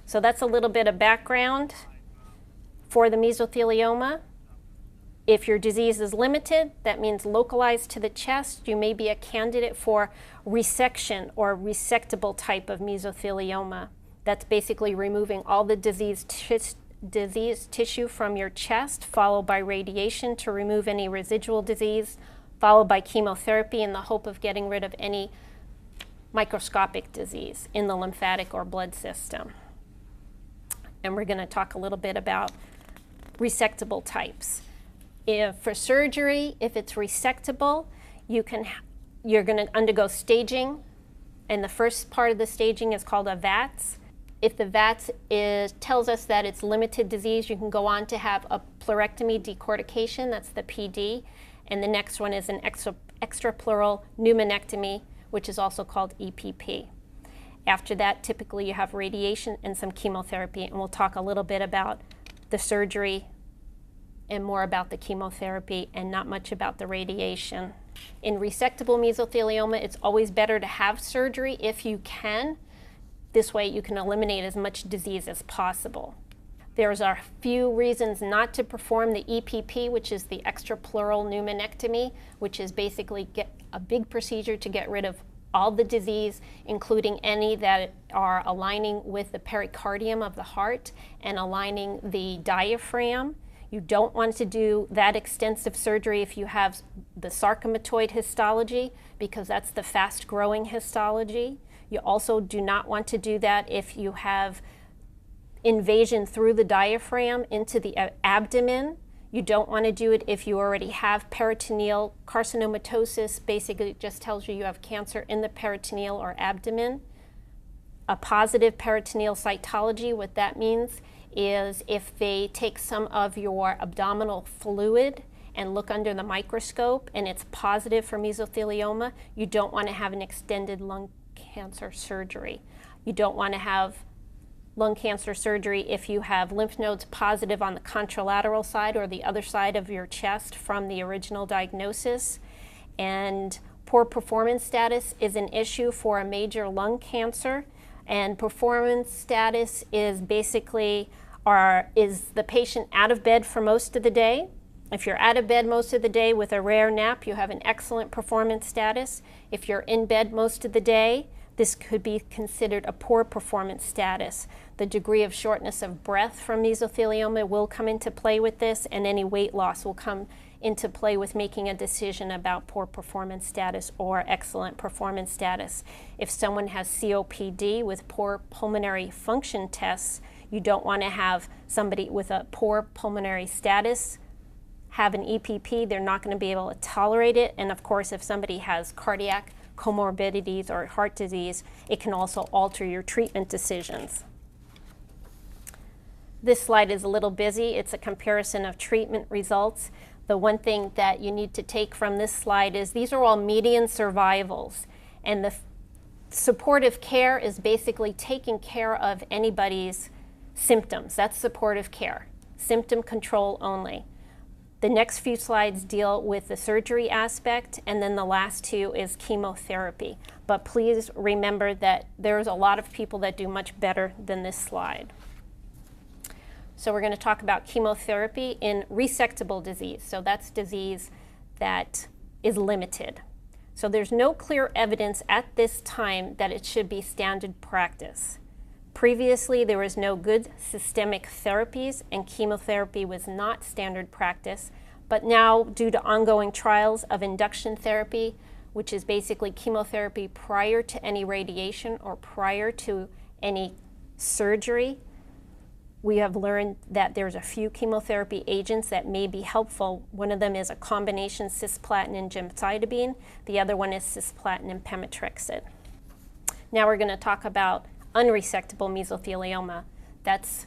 So that's a little bit of background for the mesothelioma. If your disease is limited, that means localized to the chest, you may be a candidate for resection or resectable type of mesothelioma. That's basically removing all the diseased tissue from your chest, followed by radiation to remove any residual disease, followed by chemotherapy in the hope of getting rid of any microscopic disease in the lymphatic or blood system. And we're going to talk a little bit about resectable types. For surgery, if it's resectable, you're going to undergo staging, and the first part of the staging is called a VATS. If the VATS tells us that it's limited disease, you can go on to have a pleurectomy decortication, that's the PD, and the next one is an extrapleural pneumonectomy, which is also called EPP. After that, typically you have radiation and some chemotherapy, and we'll talk a little bit about the surgery and more about the chemotherapy and not much about the radiation. In resectable mesothelioma, it's always better to have surgery if you can. This way you can eliminate as much disease as possible. There's a few reasons not to perform the EPP, which is the extrapleural pneumonectomy, which is basically a big procedure to get rid of all the disease, including any that are aligning with the pericardium of the heart and aligning the diaphragm. You don't want to do that extensive surgery if you have the sarcomatoid histology, because that's the fast-growing histology. You also do not want to do that if you have invasion through the diaphragm into the abdomen. You don't want to do it if you already have peritoneal carcinomatosis. Basically, it just tells you have cancer in the peritoneal or abdomen. A positive peritoneal cytology, what that means is if they take some of your abdominal fluid and look under the microscope and it's positive for mesothelioma, you don't want to have an extended lung cancer surgery. You don't want to have lung cancer surgery if you have lymph nodes positive on the contralateral side or the other side of your chest from the original diagnosis. And poor performance status is an issue for a major lung cancer. And performance status is basically, is the patient out of bed for most of the day? If you're out of bed most of the day with a rare nap, you have an excellent performance status. If you're in bed most of the day, this could be considered a poor performance status. The degree of shortness of breath from mesothelioma will come into play with this, and any weight loss will come into play with making a decision about poor performance status or excellent performance status. If someone has COPD with poor pulmonary function tests, you don't want to have somebody with a poor pulmonary status have an EPP. They're not going to be able to tolerate it. And of course, if somebody has cardiac comorbidities or heart disease, it can also alter your treatment decisions. This slide is a little busy. It's a comparison of treatment results. The one thing that you need to take from this slide is these are all median survivals. And the supportive care is basically taking care of anybody's symptoms. That's supportive care, symptom control only. The next few slides deal with the surgery aspect, and then the last two is chemotherapy. But please remember that there's a lot of people that do much better than this slide. So we're going to talk about chemotherapy in resectable disease. So that's disease that is limited. So there's no clear evidence at this time that it should be standard practice. Previously, there was no good systemic therapies, and chemotherapy was not standard practice. But now, due to ongoing trials of induction therapy, which is basically chemotherapy prior to any radiation or prior to any surgery, we have learned that there's a few chemotherapy agents that may be helpful. One of them is a combination cisplatin and gemcitabine. The other one is cisplatin and pemetrexed. Now we're going to talk about unresectable mesothelioma. That's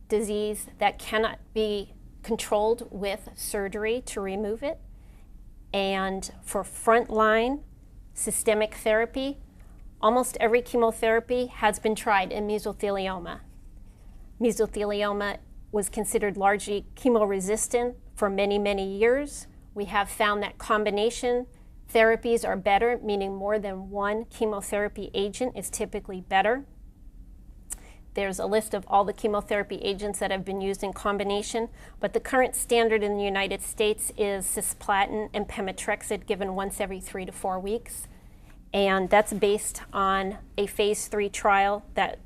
disease that cannot be controlled with surgery to remove it. And for frontline systemic therapy, almost every chemotherapy has been tried in mesothelioma. Mesothelioma was considered largely chemoresistant for many, many years. We have found that combination therapies are better, meaning more than one chemotherapy agent is typically better. there's a list of all the chemotherapy agents that have been used in combination, but the current standard in the United States is cisplatin and pemetrexed given once every 3 to 4 weeks. And that's based on a phase 3 trial that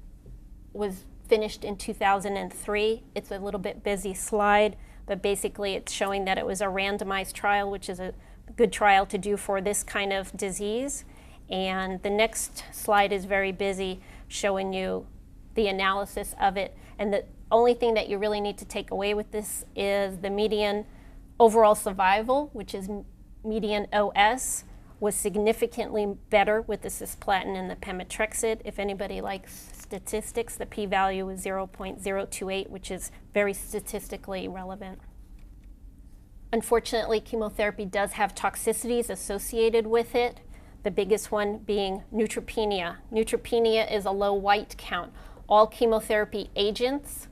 was finished in 2003. It's a little bit busy slide, but basically it's showing that it was a randomized trial, which is a good trial to do for this kind of disease. And the next slide is very busy, showing you the analysis of it. And the only thing that you really need to take away with this is the median overall survival, which is median OS, was significantly better with the cisplatin and the pemetrexed. If anybody likes statistics, the p-value is 0.028, which is very statistically relevant. Unfortunately, chemotherapy does have toxicities associated with it, the biggest one being neutropenia. Neutropenia is a low white count. All chemotherapy agents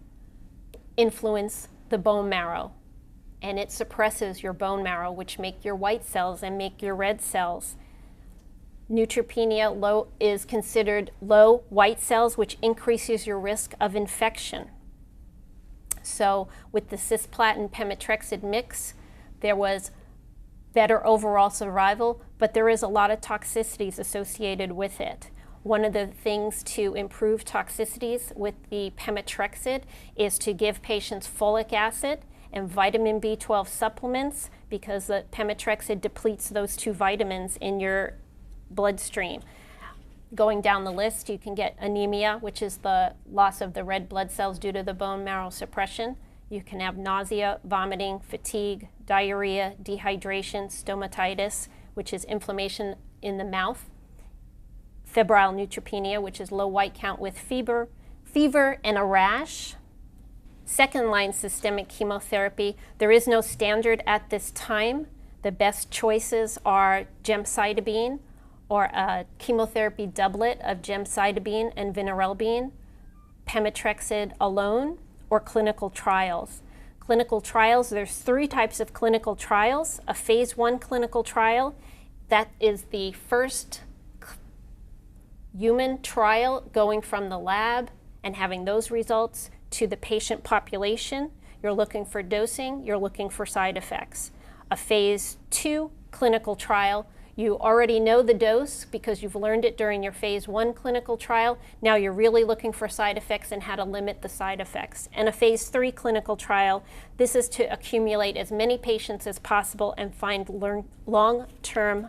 influence the bone marrow, and it suppresses your bone marrow, which make your white cells and make your red cells. Neutropenia is considered low white cells, which increases your risk of infection. So with the cisplatin pemetrexed mix, there was better overall survival, but there is a lot of toxicities associated with it. One of the things to improve toxicities with the pemetrexed is to give patients folic acid and vitamin B12 supplements, because the pemetrexed depletes those two vitamins in your bloodstream. Going down the list, you can get anemia, which is the loss of the red blood cells due to the bone marrow suppression. You can have nausea, vomiting, fatigue, diarrhea, dehydration, stomatitis, which is inflammation in the mouth, febrile neutropenia, which is low white count with fever and a rash. Second-line systemic chemotherapy, there is no standard at this time. The best choices are gemcitabine, or a chemotherapy doublet of gemcitabine and vinorelbine, pemetrexed alone, or clinical trials. Clinical trials, there's 3 types of clinical trials. A phase 1 clinical trial, that is the first human trial going from the lab and having those results to the patient population. You're looking for dosing, you're looking for side effects. A phase 2 clinical trial, you already know the dose because you've learned it during your phase 1 clinical trial. Now you're really looking for side effects and how to limit the side effects. And a phase 3 clinical trial, this is to accumulate as many patients as possible and find long-term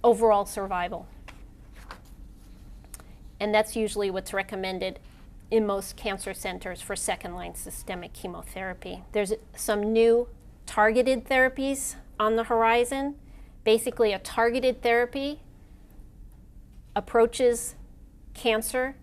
overall survival. And that's usually what's recommended in most cancer centers for second-line systemic chemotherapy. There's some new targeted therapies on the horizon. Basically, a targeted therapy approaches cancer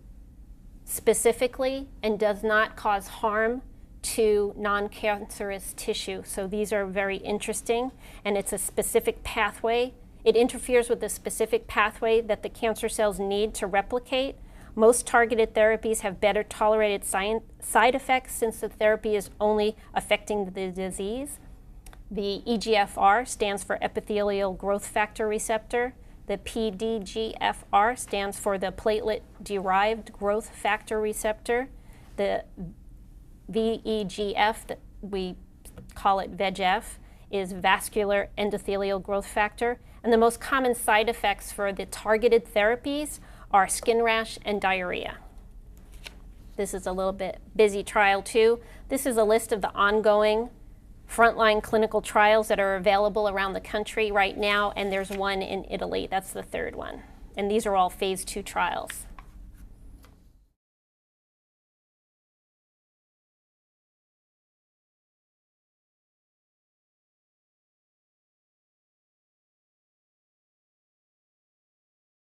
specifically and does not cause harm to non-cancerous tissue. So these are very interesting, and it's a specific pathway. It interferes with the specific pathway that the cancer cells need to replicate. Most targeted therapies have better tolerated side effects since the therapy is only affecting the disease. The EGFR stands for epithelial growth factor receptor. The PDGFR stands for the platelet-derived growth factor receptor. The VEGF, that we call it VEGF, is vascular endothelial growth factor. And the most common side effects for the targeted therapies are skin rash and diarrhea. This is a little bit busy trial too. This is a list of the ongoing frontline clinical trials that are available around the country right now, and there's one in Italy. That's the third one. And these are all phase 2 trials.